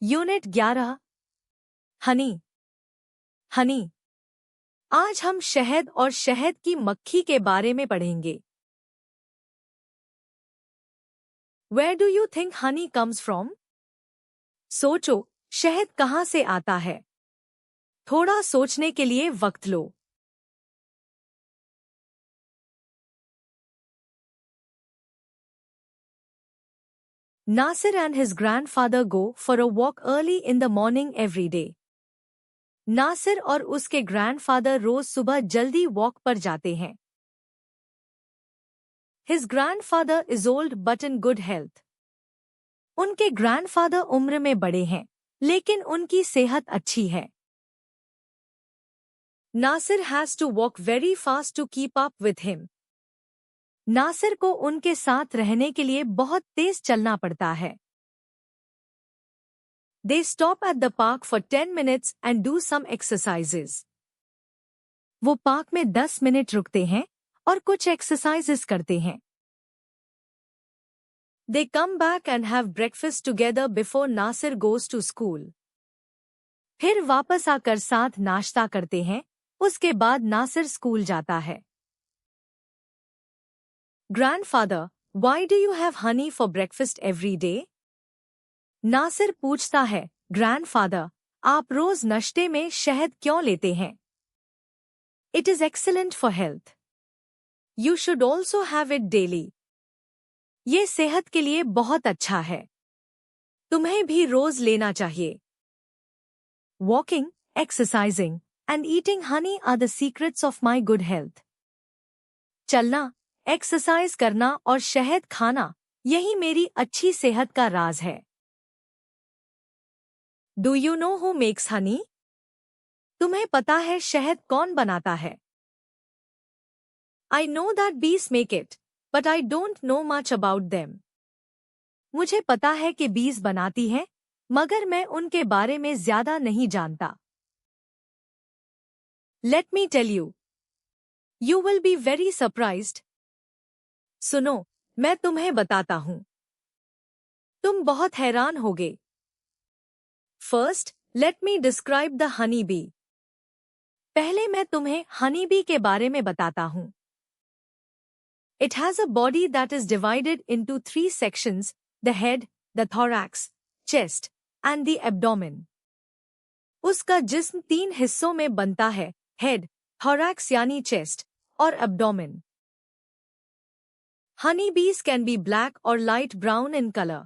Unit 11 Honey. Honey. आज हम शहद और शहद की मक्खी के बारे में पढ़ेंगे। Where do you think honey comes from? सोचो, शहद कहाँ से आता है? थोड़ा सोचने के लिए वक्त लो। Nasir and his grandfather go for a walk early in the morning every day. Nasir और उसके ग्रैंडफादर रोज सुबह जल्दी वॉक पर जाते हैं। His grandfather is old but in good health. उनके ग्रैंडफादर उम्र में बड़े हैं, लेकिन उनकी सेहत अच्छी है। Nasir has to walk very fast to keep up with him. Nasir को उनके साथ रहने के लिए बहुत तेज चलना पड़ता है। They stop at the park for 10 minutes and do some exercises. वो पार्क में 10 मिनट रुकते हैं और कुछ एक्सरसाइजेस करते हैं। They come back and have breakfast together before Nasir goes to school. फिर वापस आकर साथ नाश्ता करते हैं, उसके बाद नासिर स्कूल जाता है। Grandfather, why do you have honey for breakfast every day? Nasir पूछता है, ग्रैंडफादर, आप रोज नाश्ते में शहद क्यों लेते हैं? It is excellent for health. You should also have it daily. ये सेहत के लिए बहुत अच्छा है। तुम्हें भी रोज लेना चाहिए। Walking, exercising, and eating honey are the secrets of my good health. चलना, एक्सरसाइज करना और शहद खाना, यही मेरी अच्छी सेहत का राज है। Do you know who makes honey? तुम्हें पता है शहद कौन बनाता है? I know that bees make it, but I don't know much about them. मुझे पता है कि बीज बनाती है, मगर मैं उनके बारे में ज्यादा नहीं जानता। Let me tell you. You will be very surprised. सुनो, मैं तुम्हें बताता हूँ। तुम बहुत हैरान होगे। First, let me describe the honey bee. पहले मैं तुम्हें हनी बी के बारे में बताता हूँ। It has a body that is divided into 3 sections, the head, the thorax, chest, and the abdomen. उसका जिस्म 3 हिस्सों में बनता है, head, thorax यानी chest, और abdomen. Honey bees can be black or light brown in color.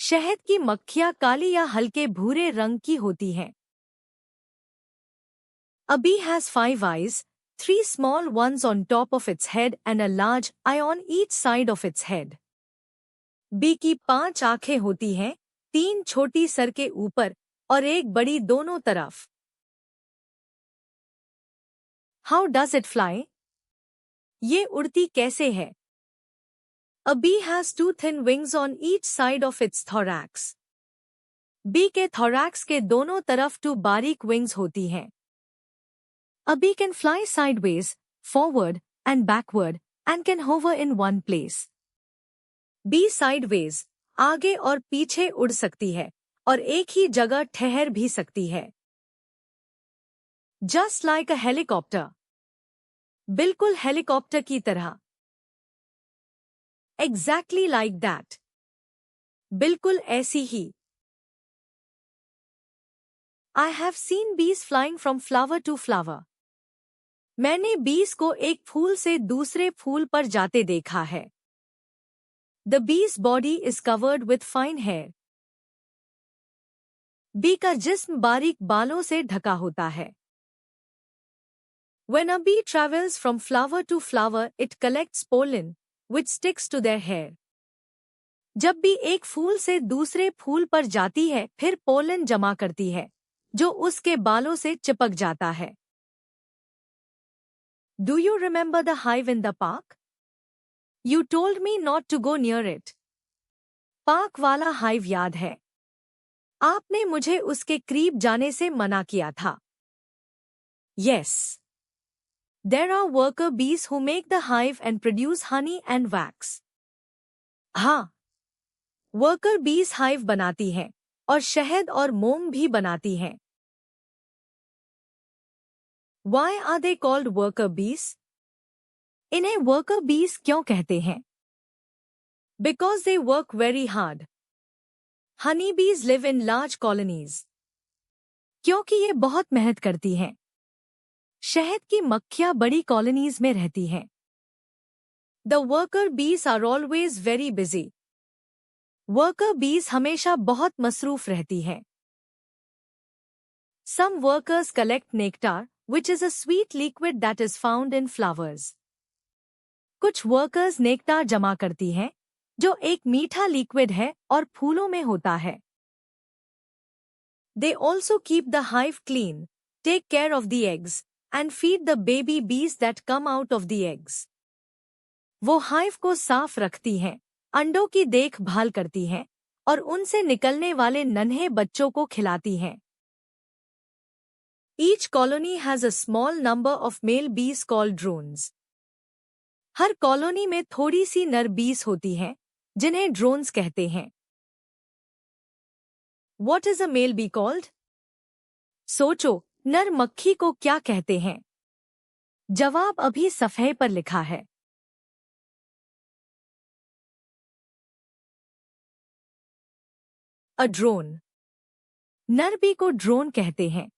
शहद की मक्खियाँ काली या हल्के भूरे रंग की होती हैं। A bee has 5 eyes, 3 small ones on top of its head and a large eye on each side of its head. Bee की 5 आंखें होती हैं, 3 छोटी सर के ऊपर और एक बड़ी दोनों तरफ। How does it fly? ये उड़ती कैसे है? A bee has 2 thin wings on each side of its thorax. Bee के thorax के दोनों तरफ 2 बारीक wings होती हैं। A bee can fly sideways, forward, and backward, and can hover in one place. Bee sideways, आगे और पीछे उड़ सकती है, और एक ही जगह ठहर भी सकती है। Just like a helicopter. बिल्कुल हेलीकॉप्टर की तरह। Exactly like that. बिल्कुल ऐसी ही। I have seen bees flying from flower to flower. मैंने बीज को एक फूल से दूसरे फूल पर जाते देखा है। The bee's body is covered with fine hair. Bee का जिस्म बारीक बालों से ढका होता है। When a bee travels from flower to flower, it collects pollen, which sticks to their hair. जब भी एक फूल से दूसरे फूल पर जाती है, फिर पोलन जमा करती है, जो उसके बालों से चिपक जाता है। Do you remember the hive in the park? You told me not to go near it. Park वाला हाइव याद है? आपने मुझे उसके करीब जाने से मना किया था। Yes. There are worker bees who make the hive and produce honey and wax. हाँ, वर्कर बीज हाइव बनाती हैं और शहद और मोम भी बनाती हैं। Why are they called worker bees? इन्हें worker bees क्यों कहते हैं? Because they work very hard. Honey bees live in large colonies. क्योंकि ये बहुत मेहनत करती हैं। शहद की मक्खियां बड़ी कॉलोनीज में रहती हैं। The worker bees are always very busy. Worker बीज हमेशा बहुत मसरूफ रहती हैं। Some workers collect nectar, which is a sweet liquid that is found in flowers. कुछ वर्कर्स नेक्टार जमा करती हैं, जो एक मीठा लिक्विड है और फूलों में होता है। They also keep the hive clean, take care of the eggs, and feed the baby bees that come out of the eggs. वो हाइव को साफ रखती हैं, अंडों की देखभाल करती हैं और उनसे निकलने वाले नन्हे बच्चों को खिलाती हैं। Each colony has a small number of male bees called drones. Her colony में थोड़ी सी नर बीस होती हैं, जिन्हें ड्रोन्स कहते हैं। What is a male bee called? सोचो, नर मक्खी को क्या कहते हैं? जवाब अभी सफ़े पर लिखा है। A drone. नर बी को ड्रोन कहते हैं।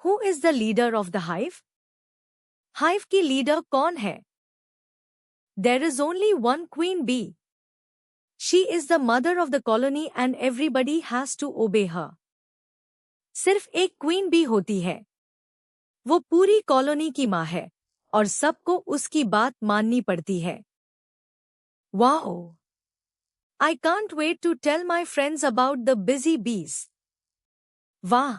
Who is the leader of the hive? Hive की लीडर कौन है? There is only one queen bee. She is the mother of the colony and everybody has to obey her. सिर्फ एक queen B होती है। वो पूरी कॉलोनी की माँ है और सबको उसकी बात माननी पड़ती है। Wow! I can't wait to tell my friends about the busy bees. वाह!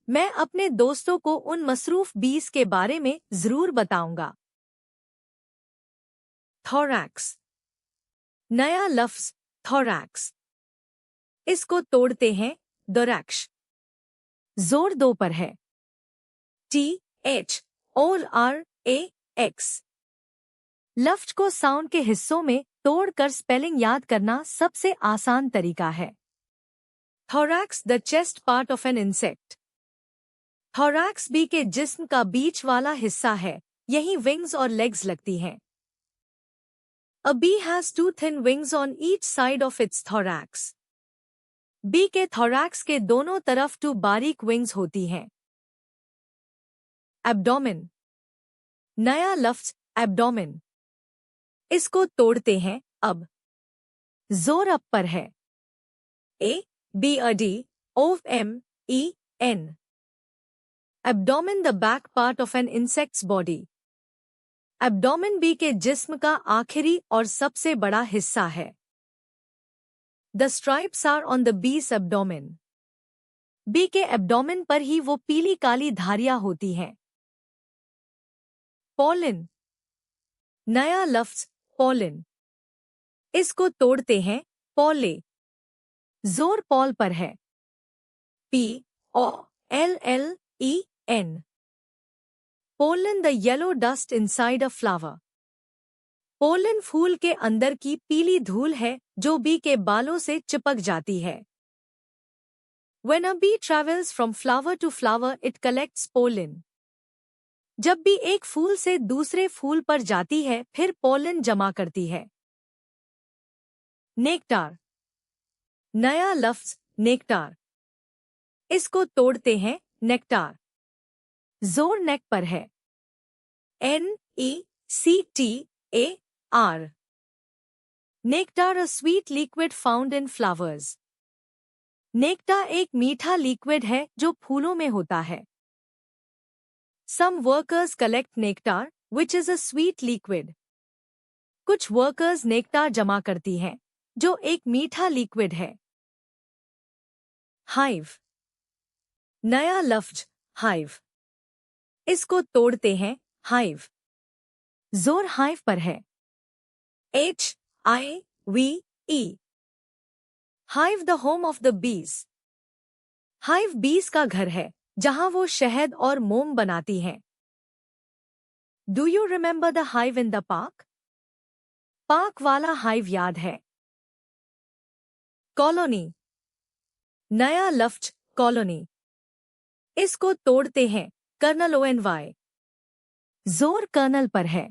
मैं अपने दोस्तों को उन मसरूफ बीस के बारे में जरूर बताऊंगा। थोरैक्स। नया लफ्ज थोरैक्स। इसको तोड़ते हैं दोरैक्स। जोर दो पर है। THORAX। लफ्ज को साउंड के हिस्सों में तोड़कर स्पेलिंग याद करना सबसे आसान तरीका है। Thorax the chest part of an insect. Thorax bee के जिस्म का बीच वाला हिस्सा है, यही विंग्स और लेग्स लगती हैं। A bee has two thin wings on each side of its thorax. Bee के थोरैक्स के दोनों तरफ टू बारीक विंग्स होती हैं। एब्डोमेन। नया लफ्ज एब्डोमेन। इसको तोड़ते हैं अब। जोर अप पर है। ABODOMEN। Abdomen the back part of an insect's body. Abdomen bee के जिस्म का आखिरी और सबसे बड़ा हिस्सा है। The stripes are on the bee's abdomen. Bee के एब्डोमेन पर ही वो पीली काली धारियां होती हैं। पॉलिन। नया लफ्ज पॉलिन। इसको तोड़ते हैं पॉले। जोर पॉल पर है। POLLEN। Pollen the yellow dust inside a flower. Pollen फूल के अंदर की पीली धूल है जो बी के बालों से चिपक जाती है। When a bee travels from flower to flower, it collects pollen. जब भी एक फूल से दूसरे फूल पर जाती है, फिर पोलन जमा करती है। नेक्टार। नया लफ्ज नेक्टार। इसको तोड़ते हैं नेक्टार। जोर नेक पर है। NECTAR। Nectar a sweet liquid found in flowers. Nectar एक मीठा लिक्विड है जो फूलों में होता है। Some workers collect nectar, which is a sweet liquid. कुछ वर्कर्स नेक्टार जमा करती हैं, जो एक मीठा लिक्विड है। हाइव। नया लफ्ज हाइव। इसको तोड़ते हैं हाइव। जोर हाइव पर है। HIVE। Hive the home of the bees. Hive बीज का घर है, जहां वो शहद और मोम बनाती हैं। Do you remember the hive in the park? Park वाला हाइव याद है। कॉलोनी। नया लफ्ज कॉलोनी। इसको तोड़ते हैं कर्नल ONY। जोर कर्नल पर है।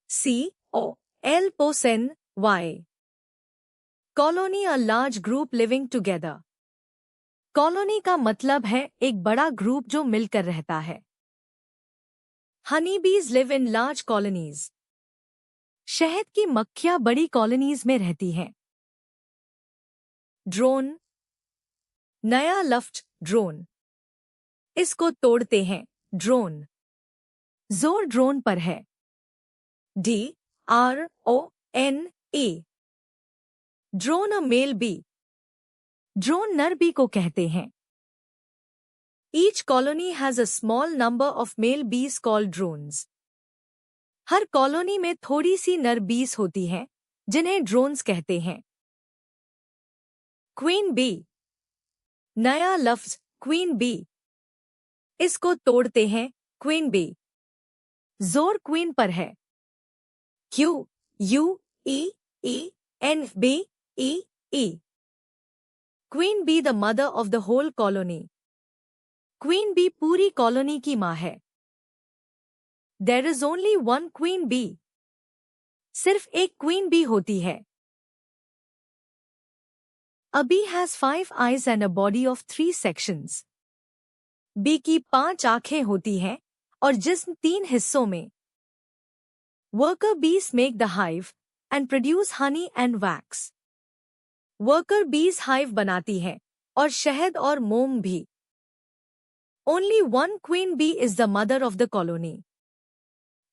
COL पोसेन Y। Colony a large group living together. Colony का मतलब है एक बड़ा ग्रुप जो मिलकर रहता है। हनी बीज लिव इन लार्ज कॉलोनीज। शहद की मक्खियां बड़ी कॉलोनीज में रहती हैं। ड्रोन। नया लफ्ज ड्रोन। इसको तोड़ते हैं ड्रोन। जोर ड्रोन पर है। DRONE। ड्रोन अ मेल बी। ड्रोन नर बी को कहते हैं। Each colony has a small number of male बीज कॉल्ड ड्रोन्स। हर कॉलोनी में थोड़ी सी नर बीज होती हैं जिन्हें ड्रोन्स कहते हैं। Queen bee. नया लफ्ज क्वीन बी। इसको तोड़ते हैं क्वीन बी। जोर क्वीन पर है। QUEENBE। Queen bee the mother of the whole colony. Queen bee पूरी कॉलोनी की माँ है। There is only one queen bee. सिर्फ एक क्वीन बी होती है। A bee has 5 eyes and a body of 3 sections. B की 5 आंखें होती हैं और जिस्म 3 हिस्सों में। Worker bees make the hive and produce honey and wax. Worker बीज हाइव बनाती हैं और शहद और मोम भी। Only one queen bee is the mother of the colony.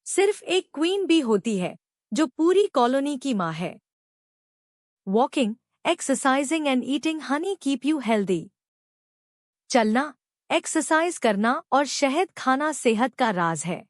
सिर्फ एक क्वीन बी होती है जो पूरी कॉलोनी की माँ है। Walking, exercising and eating honey keep you healthy. चलना, एक्सरसाइज करना और शहद खाना सेहत का राज है।